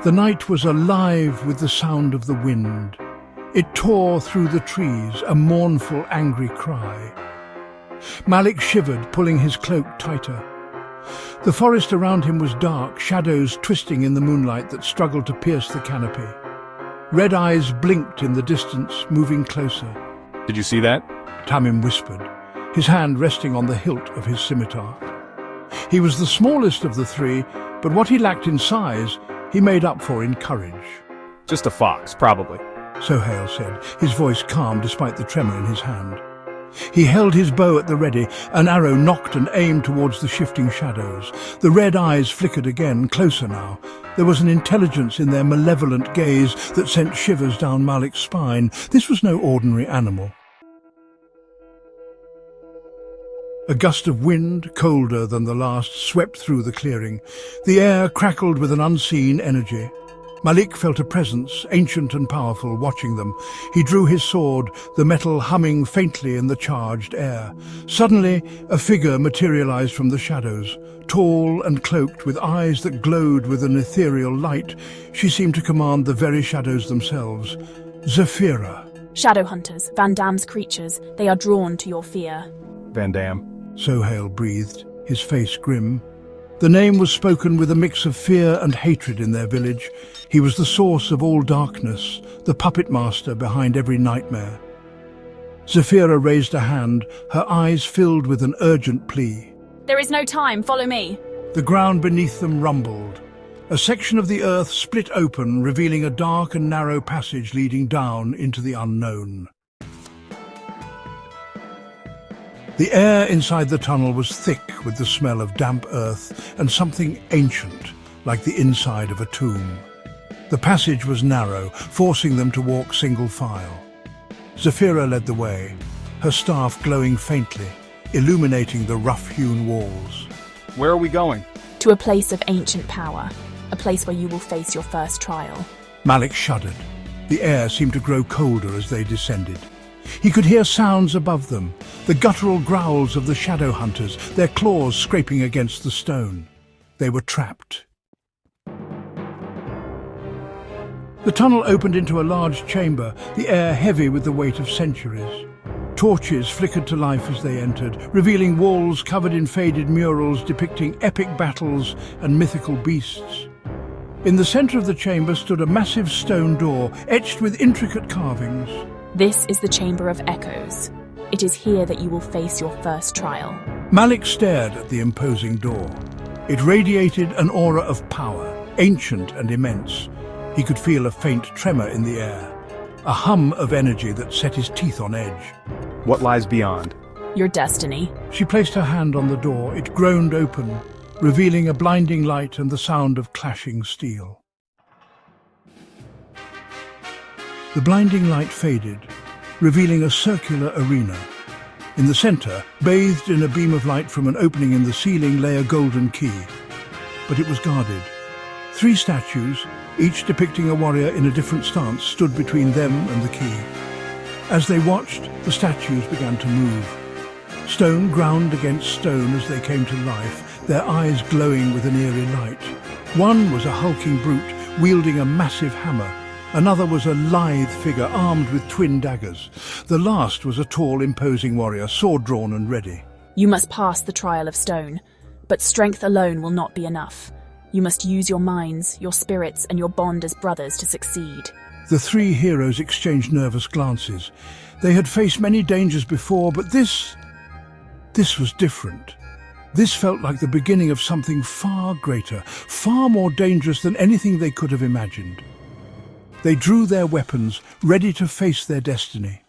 The night was alive with the sound of the wind. It tore through the trees, a mournful, angry cry. Malik shivered, pulling his cloak tighter. The forest around him was dark, shadows twisting in the moonlight that struggled to pierce the canopy. Red eyes blinked in the distance, moving closer. Did you see that? Tamim whispered, his hand resting on the hilt of his scimitar. He was the smallest of the three, but what he lacked in size, he made up for in courage. Just a fox, probably. Sohail said, his voice calm despite the tremor in his hand. He held his bow at the ready, an arrow nocked and aimed towards the shifting shadows. The red eyes flickered again, closer now. There was an intelligence in their malevolent gaze that sent shivers down Malik's spine. This was no ordinary animal. A gust of wind, colder than the last, swept through the clearing. The air crackled with an unseen energy. Malik felt a presence, ancient and powerful, watching them. He drew his sword, the metal humming faintly in the charged air. Suddenly, a figure materialized from the shadows. Tall and cloaked, with eyes that glowed with an ethereal light, she seemed to command the very shadows themselves. Zafira. Shadow hunters, Van Damme's creatures, they are drawn to your fear. Van Damme. Sohail breathed, his face grim. The name was spoken with a mix of fear and hatred in their village. He was the source of all darkness, the puppet master behind every nightmare. Zafira raised a hand, her eyes filled with an urgent plea. There is no time, follow me. The ground beneath them rumbled. A section of the earth split open, revealing a dark and narrow passage leading down into the unknown. The air inside the tunnel was thick with the smell of damp earth and something ancient, like the inside of a tomb. The passage was narrow, forcing them to walk single file. Zafira led the way, her staff glowing faintly, illuminating the rough-hewn walls. Where are we going? To a place of ancient power, a place where you will face your first trial. Malik shuddered. The air seemed to grow colder as they descended. He could hear sounds above them, the guttural growls of the shadow hunters, their claws scraping against the stone. They were trapped. The tunnel opened into a large chamber, the air heavy with the weight of centuries. Torches flickered to life as they entered, revealing walls covered in faded murals depicting epic battles and mythical beasts. In the center of the chamber stood a massive stone door, etched with intricate carvings. This is the Chamber of Echoes. It is here that you will face your first trial. Malik stared at the imposing door. It radiated an aura of power, ancient and immense. He could feel a faint tremor in the air, a hum of energy that set his teeth on edge. What lies beyond? Your destiny. She placed her hand on the door. It groaned open, revealing a blinding light and the sound of clashing steel. The blinding light faded, revealing a circular arena. In the center, bathed in a beam of light from an opening in the ceiling, lay a golden key. But it was guarded. 3 statues, each depicting a warrior in a different stance, stood between them and the key. As they watched, the statues began to move. Stone ground against stone as they came to life, their eyes glowing with an eerie light. One was a hulking brute, wielding a massive hammer. Another was a lithe figure armed with twin daggers. The last was a tall, imposing warrior, sword drawn and ready. You must pass the trial of stone, but strength alone will not be enough. You must use your minds, your spirits, and your bond as brothers to succeed. The 3 heroes exchanged nervous glances. They had faced many dangers before, but this was different. This felt like the beginning of something far greater, far more dangerous than anything they could have imagined. They drew their weapons, ready to face their destiny.